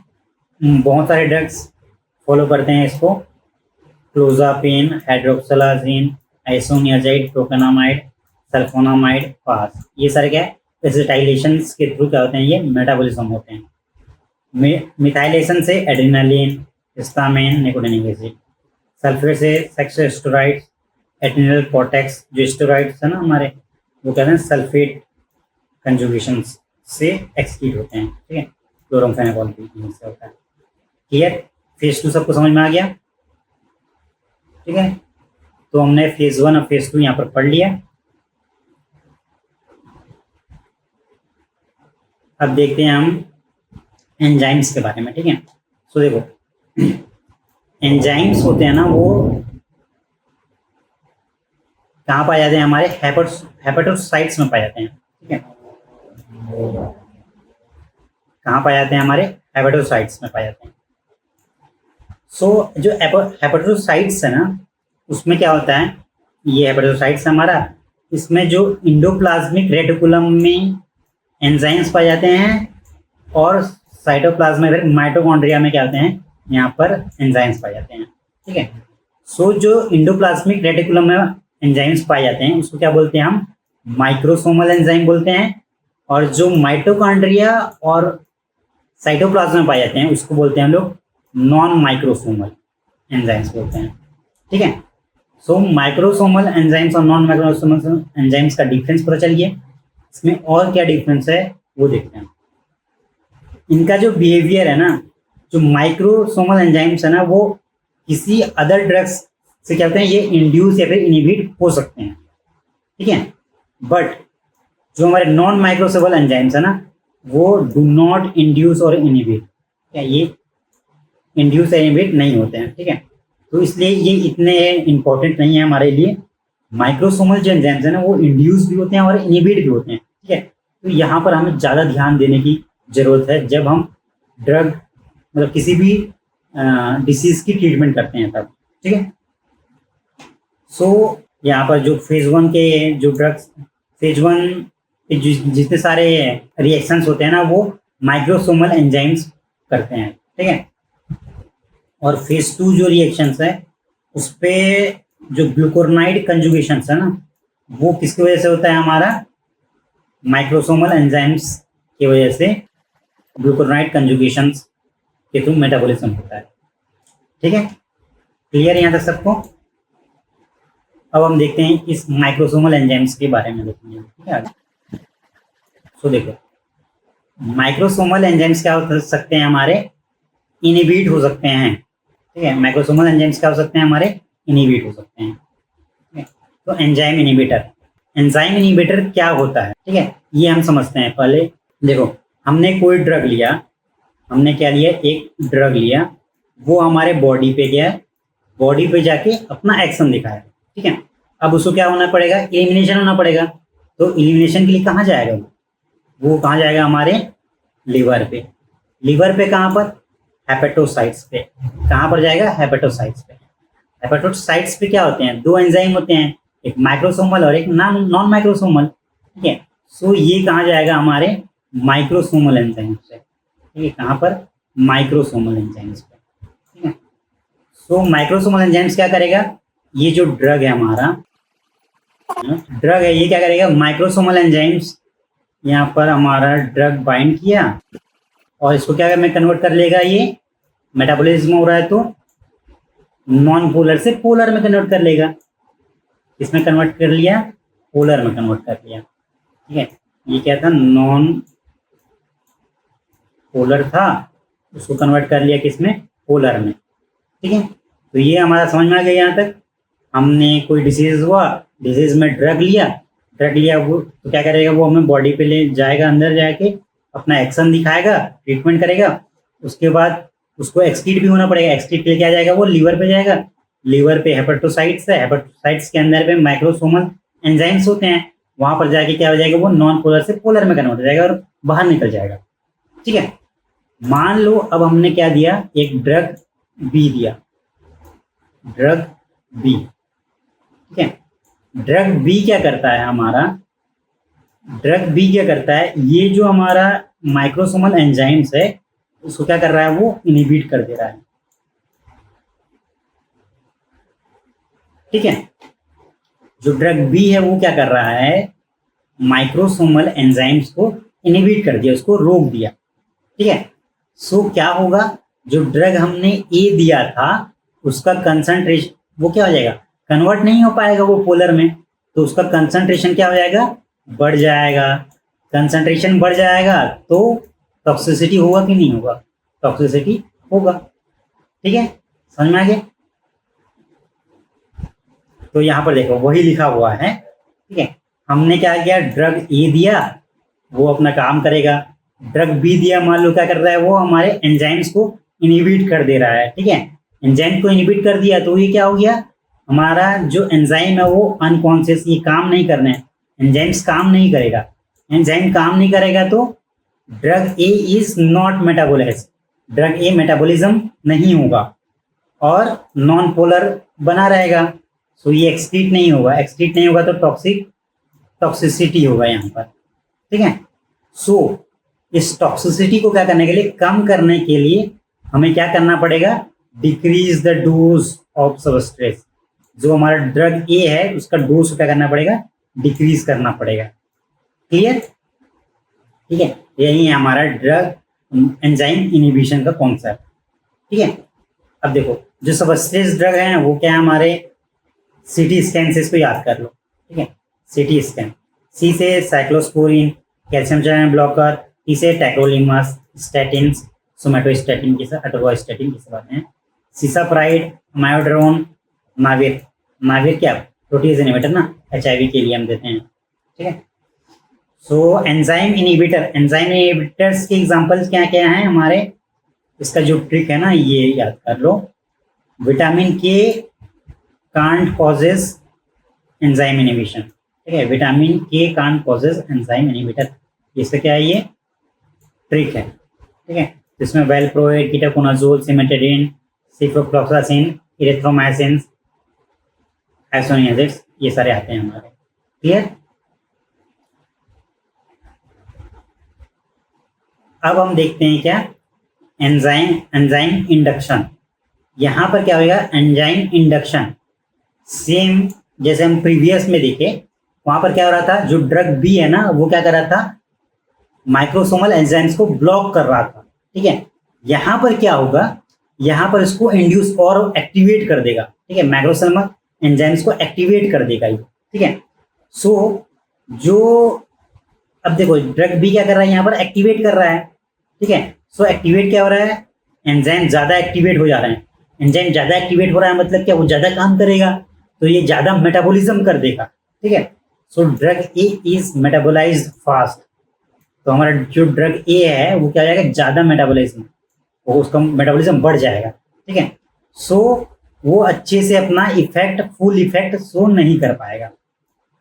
बहुत सारे ड्रग्स फॉलो करते हैं इसको, क्लोजापिन, हाइड्रोक्सलाजीन, आइसोनियाजाइड, प्रोपेनामाइड, सल्फोनामाइड, पास। ये सारे क्या है, एसिटाइलेशन के थ्रू क्या होते हैं, ये मेटाबॉलिज्म होते हैं। मिथाइलेशन से adrenaline, histamine, nicotinic acid. Sulphate से सेक्स स्टेरॉइड्स, एड्रेनल कॉर्टेक्स, जो स्टेरॉइड्स है ना हमारे, वो कहते हैं सल्फेट कंजुगेशन से एक्सक्रीट होते हैं। ठीक है, क्लोरामफेनिकॉल से होता है। क्लियर? फेज 2 सबको समझ में आ गया? ठीक है, तो हमने फेज 1 और फेज 2 यहाँ पर पढ़ लिया। अब देखते हैं हम एंजाइम्स के बारे में। ठीक है, तो देखो एंजाइम्स होते हैं ना, वो कहाँ पाए जाते हैं, हमारे हेपेटोसाइट्स में पाए जाते हैं। ठीक है, कहाँ पाए जाते हैं, हमारे हेपेटोसाइट्स में पाए जाते हैं। सो जो हेपेटोसाइट्स है ना, उसमें क्या होता है, ये हेपेटोसाइट्स हमारा, इसमें जो इंडोप्लाज्मिक रेटिकुलम में एंजाइम्स पाए जाते हैं और साइटोप्लाज्म में, फिर माइटोकॉन्ड्रिया में क्या होते हैं, यहाँ पर एंजाइम्स पाए जाते हैं। ठीक है, सो जो इंडोप्लाज्मिक रेटिकुलम में एंजाइम्स पाए जाते हैं उसको क्या बोलते हैं हम, माइक्रोसोमल एंजाइम बोलते हैं। और जो माइटोकॉन्ड्रिया और साइटोप्लाज्म में पाए जाते हैं उसको बोलते हैं हम लोग नॉन माइक्रोसोमल एंजाइम्स बोलते हैं। ठीक है, सो माइक्रोसोमल एंजाइम्स और नॉन माइक्रोसोमल एंजाइम्स का डिफरेंस पता चलिए। इसमें और क्या डिफरेंस है वो देखते हैं। इनका जो बिहेवियर है ना, जो माइक्रोसोमल एंजाइम्स है ना, वो किसी अदर ड्रग्स से क्या होते हैं, ये इंड्यूस या फिर इनिबिट हो सकते हैं। ठीक है, बट जो हमारे नॉन माइक्रोसोमल एंजाइम्स है ना, वो डू नॉट इंड्यूस और इनिबिट, क्या ये इंड्यूस या इनिबिट नहीं होते हैं। ठीक है, तो इसलिए ये इतने इंपॉर्टेंट नहीं है हमारे लिए। माइक्रोसोमल जो एंजाइम्स है ना, वो इंड्यूस भी होते हैं और इनिबिट भी होते हैं। ठीक है, तो यहाँ पर हमें ज़्यादा ध्यान देने की जरूरत है जब हम ड्रग, मतलब किसी भी डिसीज की ट्रीटमेंट करते हैं तब। ठीक है, सो यहाँ पर जो फेज 1 के जो ड्रग्स, फेज 1 के जितने सारे रिएक्शंस होते हैं ना, वो माइक्रोसोमल एंजाइम्स करते हैं। ठीक है, और फेज 2 जो रिएक्शंस है उस पे जो ग्लूकोनाइड कंजुगेशंस है ना, वो किसकी वजह से होता है, हमारा माइक्रोसोमल एंजाइम्स की वजह से ग्लूकोनाइड कंजुगेशंस के थ्रू मेटाबॉलिज्म होता है। ठीक है, क्लियर यहाँ तक सबको? अब हम देखते हैं इस माइक्रोसोमल एंजाइम्स के बारे में देखेंगे। ठीक है, सो देखो माइक्रोसोमल एंजाइम्स क्या हो सकते हैं, हमारे इनिबिट हो सकते हैं। ठीक है, माइक्रोसोमल एंजाइम्स क्या हो सकते हैं, हमारे इनिबिट हो सकते हैं। ठीक है, तो एंजाइम इनिबिटर क्या होता है, ठीक है, ये हम समझते हैं। पहले देखो, हमने कोई ड्रग लिया, हमने क्या लिया, एक ड्रग लिया, वो हमारे बॉडी पे गया, बॉडी पे जाके अपना एक्शन दिखाया। ठीक है, अब उसको क्या होना पड़ेगा, एलिमिनेशन होना पड़ेगा। तो एलिमिनेशन के लिए कहाँ जाएगा वो कहाँ जाएगा, हमारे लीवर पे। लीवर पे कहाँ पर, हेपेटोसाइट्स पे। कहाँ पर जाएगा, हेपेटोसाइट्स पे। हेपेटोसाइट्स पे क्या होते हैं, दो एंजाइम होते हैं, एक माइक्रोसोमल और एक नॉन माइक्रोसोमल। ठीक है, सो ये कहाँ जाएगा, हमारे माइक्रोसोमल एंजाइम्स पे। ठीक है, कहाँ पर, माइक्रोसोमल एंजाइम्स पे। ठीक है, सो माइक्रोसोमल एंजाइम्स क्या करेगा, ये जो ड्रग है हमारा, ड्रग है, ये क्या करेगा, माइक्रोसोमल एंजाइम्स यहाँ पर हमारा ड्रग बाइंड किया और इसको क्या में कन्वर्ट कर लेगा, ये मेटाबॉलिज्म हो रहा है तो नॉन पोलर से पोलर में कन्वर्ट कर लेगा। इसमें कन्वर्ट कर लिया, पोलर में कन्वर्ट कर लिया। ठीक है, ये क्या था, नॉन पोलर था, उसको कन्वर्ट कर लिया किसमें, पोलर में। ठीक है, तो ये हमारा समझ में आ गया। यहाँ तक हमने कोई डिसीज हुआ, डिसीज में ड्रग लिया, वो तो क्या करेगा, वो हमें बॉडी पे ले जाएगा, अंदर जाके अपना एक्शन दिखाएगा, ट्रीटमेंट करेगा। उसके बाद उसको एक्सक्रीट भी होना पड़ेगा। एक्सक्रीट के लिए क्या जाएगा, वो लीवर पे जाएगा। लीवर पे हेपेटोसाइट्स है, हेपेटोसाइट्स के अंदर पे माइक्रोसोमल एंजाइम्स होते हैं, वहां पर जाके क्या हो जाएगा, वो नॉन पोलर से पोलर में कन्वर्ट हो जाएगा और बाहर निकल जाएगा। ठीक है, मान लो अब हमने क्या दिया, एक ड्रग बी दिया, ड्रग बी। ठीक है, ड्रग बी क्या करता है, हमारा ड्रग बी क्या करता है, ये जो हमारा माइक्रोसोमल एंजाइम्स है उसको क्या कर रहा है, वो इनिबिट कर दे रहा है। ठीक है, जो ड्रग बी है वो क्या कर रहा है, माइक्रोसोमल एंजाइम्स को इनिबिट कर दिया, उसको रोक दिया। ठीक है, सो क्या होगा, जो ड्रग हमने ए दिया था उसका कंसंट्रेशन वो क्या हो जाएगा, कन्वर्ट नहीं हो पाएगा वो पोलर में, तो उसका कंसंट्रेशन क्या हो जाएगा, बढ़ जाएगा। कंसंट्रेशन बढ़ जाएगा तो टॉक्सिसिटी होगा कि नहीं होगा, टॉक्सिसिटी होगा। ठीक है, समझ में आ गया। तो यहाँ पर देखो वही लिखा हुआ है। ठीक है, हमने क्या किया, ड्रग ए दिया, वो अपना काम करेगा। ड्रग बी दिया, मान लो क्या कर रहा है, वो हमारे एंजाइम्स को इनिबिट कर दे रहा है। ठीक है, एंजाइम को इनिबिट कर दिया तो ये क्या हो गया, हमारा जो एंजाइम है वो अनकॉन्शियस, ये काम नहीं करने, एंजाइम्स काम नहीं करेगा। एंजाइम काम नहीं करेगा तो drug A is not metabolise, drug A metabolism नहीं होगा और नॉन पोलर बना रहेगा। सो ये एक्सक्रीट नहीं होगा, एक्सक्रीट नहीं होगा तो टॉक्सिसिटी होगा यहाँ पर। ठीक है, सो इस टॉक्सिसिटी को क्या करने के लिए, कम करने के लिए हमें क्या करना पड़ेगा, डिक्रीज द डोज ऑफ सबस्ट्रेस। जो हमारा ड्रग ए है उसका डोज क्या करना पड़ेगा, डिक्रीज करना पड़ेगा। क्लियर। ठीक है, यही है हमारा ड्रग एंजाइम इनिबिशन का कॉन्सेप्ट। ठीक है, अब देखो जो सबस्ट्रेस ड्रग है वो क्या है, हमारे सीटी स्कैन से इसको याद कर लो। ठीक है, सीटी स्कैन, सी से cyclosporine, calcium channel blocker, T से टैक्रोलिमस, स्टैटिन्स, सोमेटोस्टैटिन के साथ अटोवास्टैटिन के साथ हैं, सिसाप्राइड, मायोड्रोन, नाविर क्या, प्रोटीज इनिबिटर ना, HIV के लिए हम देते हैं। ठीक है, सो एंजाइम इनिबिटर्स के एग्जांपल्स क्या क्या हैं हमारे, इसका जो ट्रिक है ना ये याद कर लो। विटामिन के कांट कॉजेज एंजाइम इनिबिशन। ठीक है, विटामिन के कांट कॉजेज एंजाइम इनिबिटर, इसका क्या है, ये ट्रिक है। ठीक है, इसमें वेलप्रोएट, कीटाकोनाजोल, सिमेटेडिन, सिप्रोफ्लॉक्सासिन, इरिथ्रोमाइसिन, आइसोनियाजिड्स, ये सारे आते हैं हमारे। क्लियर। अब हम देखते हैं क्या, एंजाइम इंडक्शन। यहां पर क्या होगा, एंजाइम इंडक्शन सेम जैसे हम प्रीवियस में देखे, वहां पर क्या हो रहा था, जो ड्रग बी है ना वो क्या कर रहा था, माइक्रोसोमल एंजाइम्स को ब्लॉक कर रहा था। ठीक है, यहां पर क्या होगा, यहां पर इसको इंड्यूस और एक्टिवेट कर देगा। ठीक है, माइक्रोसोमल एंजाइम्स को एक्टिवेट कर देगा ये। ठीक है, सो जो अब देखो ड्रग बी क्या कर रहा है, यहाँ पर एक्टिवेट कर रहा है। ठीक है, सो एक्टिवेट क्या हो रहा है, एंजाइम ज्यादा एक्टिवेट हो जा रहे हैं। एंजाइम ज़्यादा एक्टिवेट हो रहा है मतलब क्या, वो ज़्यादा काम करेगा, तो ये ज़्यादा मेटाबॉलिज्म कर देगा, ठीक है। So drug A is metabolised fast, तो हमारा जो ड्रग ए है वो क्या हो जाएगा, ज़्यादा मेटाबोलिज्म, वो उसका मेटाबॉलिज्म बढ़ जाएगा, ठीक है। सो वो अच्छे से अपना इफेक्ट, फुल इफेक्ट शो नहीं कर पाएगा,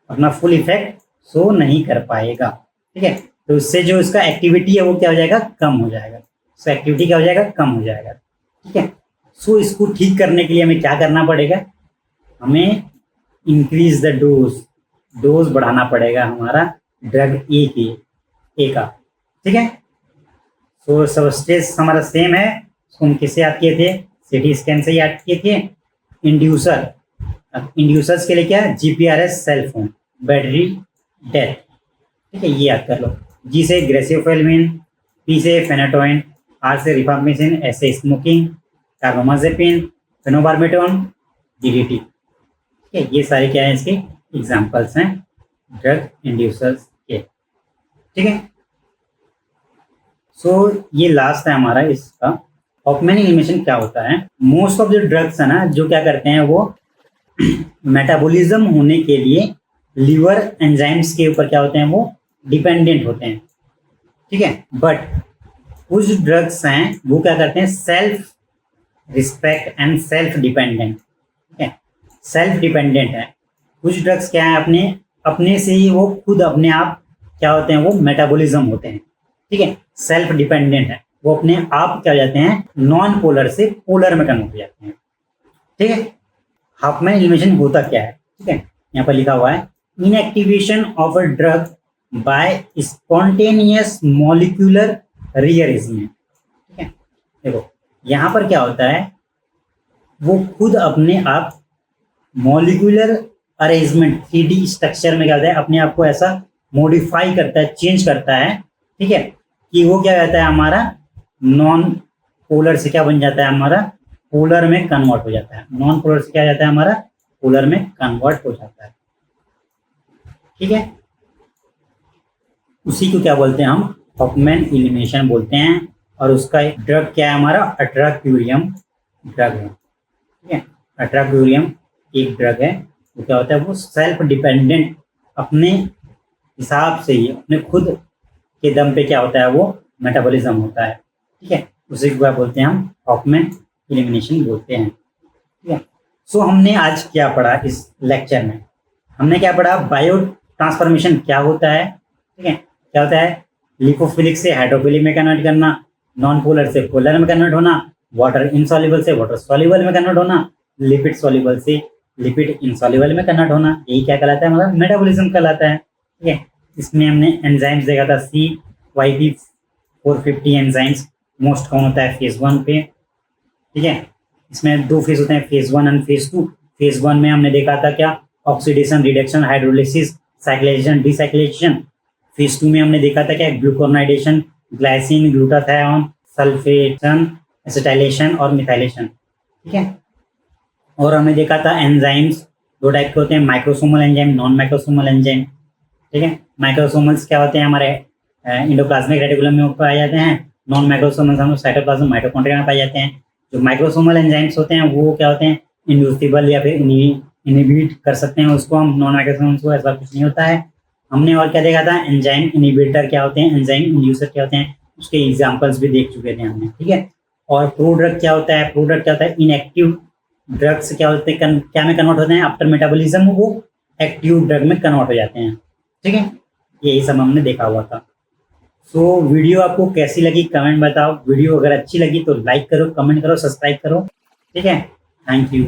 अपना फुल इफेक्ट शो नहीं कर पाएगा, ठीक है। तो उससे जो उसका एक्टिविटी है वो क्या हो जाएगा, कम हो जाएगा, सो एक्टिविटी क्या हो जाएगा, कम हो जाएगा, ठीक है। सो इसको ठीक करने के लिए हमें क्या करना पड़ेगा, हमें इंक्रीज द डोज बढ़ाना पड़ेगा हमारा ड्रग ए का, ठीक है। सो सब स्टेज हमारा सेम है, उसको हम किससे याद किए थे, सीटी स्कैन से याद किए थे। इंड्यूसर्स के लिए क्या, GPRS cell phone, battery death, ठीक है, ये याद कर लो। जी से ग्रेसियोफेल्मिन, पी से फेनाटोइन, आर से रिफाम्पिसिन, एस से स्मोकिंग, कार्बामाजेपिन, फेनोबार्बिटोन, डीडीटी, ठीक है। ये सारे क्या है, इसके एग्जाम्पल्स हैं ड्रग इंड्यूसर्स के, ठीक है। सो ये लास्ट है हमारा इसका। हॉफमैन इलिमिनेशन क्या होता है, मोस्ट ऑफ द ड्रग्स है ना जो क्या करते हैं, वो मेटाबॉलिज्म होने के लिए लीवर एंजाइम्स के ऊपर क्या होते हैं, वो डिपेंडेंट होते हैं, ठीक है। बट कुछ ड्रग्स हैं वो क्या करते हैं, self respect and self dependent, ठीक है, सेल्फ डिपेंडेंट है। कुछ ड्रग्स क्या है, अपने अपने से ही वो खुद अपने आप क्या होते हैं, वो मेटाबॉलिज्म होते हैं, ठीक है, सेल्फ डिपेंडेंट है, वो अपने आप क्या हो जाते हैं, नॉन पोलर से पोलर में कन्वर्ट हो जाते हैं, ठीक है। हॉफमैन इलिमिनेशन होता क्या है, ठीक है, यहाँ पर लिखा हुआ है, inactivation of a drug bye spontaneous molecular rearrangement, ठीक है। देखो यहाँ पर क्या होता है, वो खुद अपने आप मॉलिक्यूलर अरेंजमेंट 3D स्ट्रक्चर में क्या होता है, अपने आप को ऐसा मॉडिफाई करता है, चेंज करता है, ठीक है, कि वो क्या रहता है, हमारा नॉन पोलर से क्या बन जाता है, हमारा पोलर में कन्वर्ट हो जाता है, नॉन पोलर से क्या हो जाता है, हमारा पोलर में कन्वर्ट हो जाता है, ठीक है। उसी को क्या बोलते हैं, हम हॉफमैन इलिमिनेशन बोलते हैं। और उसका ड्रग क्या है, हमारा अट्राक्यूरियम ड्रग है, ठीक है। अट्राक्यूरियम एक ड्रग है, वो क्या होता है, वो सेल्फ डिपेंडेंट, अपने हिसाब से ही अपने खुद के दम पे क्या होता है, वो मेटाबॉलिज्म होता है, ठीक है। उसी को क्या बोलते हैं, हम हॉफमैन इलिमिनेशन बोलते हैं, ठीक है। सो हमने आज क्या पढ़ा इस लेक्चर में, हमने क्या पढ़ा, बायो ट्रांसफॉर्मेशन क्या होता है, ठीक है, क्या होता है, लिपोफिलिक से हाइड्रोफिलिक में कन्वर्ट करना, नॉन पोलर से पोलर में कन्वर्ट होना, वाटर इनसॉल्युबल से वाटर सॉल्युबल में कन्वर्ट होना, लिपिड सॉल्युबल से लिपिड इनसॉल्युबल में कन्वर्ट होना, यही क्या कहलाता है, हमारा मेटाबॉलिज्म कहलाता है, ठीक है। इसमें हमने एंजाइम्स देखा था, CYP450 एंजाइम्स मोस्ट कौन होता है, फेज 1 पे, ठीक है। इसमें 2 फेज होते हैं, फेज 1 एंड फेज 2। फेज 1 में हमने देखा था क्या, oxidation, reduction, hydrolysis, cyclization, decyclization. Phase 2 में हमने देखा था क्या, glucuronidation, glycine, glutathione, sulphation, acetylation और मिथाइलेशन, ठीक है। और हमने देखा था एंजाइम्स 2 टाइप के होते हैं, microsomal enzyme, non microsomal enzyme, ठीक है। माइक्रोसोमल्स क्या होते हैं, हमारे इंडोप्लाज्मिक रेटिकुलम में पाए जाते हैं, नॉन माइक्रोसोमल्स हम साइटोप्लाज्म माइटोकॉन्ड्रिया में पाए जाते हैं। जो माइक्रोसोमल एंजाइम्स होते हैं वो क्या होते हैं, इंड्यूसिबल या फिर इनिबिट कर सकते हैं उसको हम, नॉन माइक्रोसोमल्स को ऐसा कुछ नहीं होता है। हमने और क्या देखा था, एंजाइम इनिबिटर क्या होते हैं, एंजाइम इंड्यूसर क्या होते हैं, उसके एग्जाम्पल्स भी देख चुके थे हमने, ठीक है। और प्रोड्रग क्या होता है, प्रोड्रग क्या होता है, इनएक्टिव ड्रग्स क्या होते हैं, क्या में कन्वर्ट होते हैं, आफ्टर मेटाबॉलिज्म वो एक्टिव ड्रग में कन्वर्ट हो जाते हैं, ठीक है। यही सब हमने देखा हुआ था। सो वीडियो आपको कैसी लगी कमेंट बताओ, वीडियो अगर अच्छी लगी तो लाइक करो, कमेंट करो, सब्सक्राइब करो, ठीक है। Thank you.